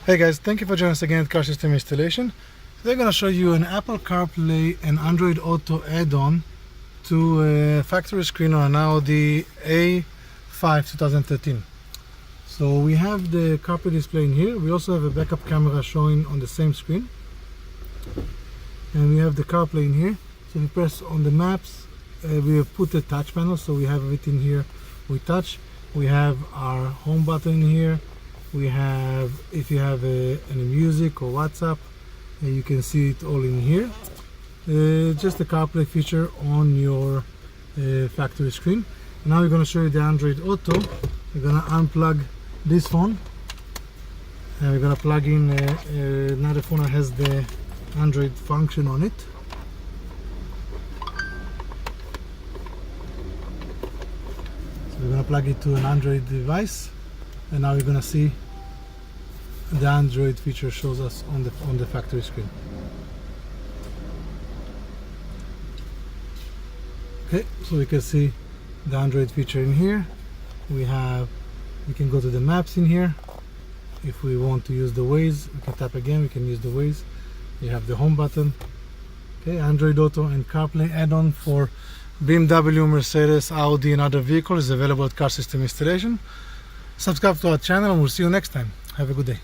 Hey guys, thank you for joining us again at Car System Installation. Today I'm going to show you an Apple CarPlay and Android Auto add-on to a factory screen on an Audi A5 2013. So we have the CarPlay display in here. We also have a backup camera showing on the same screen. And we have the CarPlay in here. So if you press on the maps, we have put the touch panel, so we have everything here with touch. We have our home button in here. We have, if you have any music or WhatsApp, you can see it all in here. Just the CarPlay feature on your factory screen. Now we're going to show you the Android Auto. We're going to unplug this phone and we're going to plug in another phone that has the Android function on it. So we're going to plug it to an Android device. And now we're going to see the Android feature shows us on the factory screen. Okay, so we can see the Android feature in here. We can go to the maps in here. If we want to use the Waze, we can tap again, we can use the Waze. You have the home button. Okay, Android Auto and CarPlay add-on for BMW, Mercedes, Audi and other vehicles is available at Car System Installation. Subscribe to our channel and we'll see you next time. Have a good day.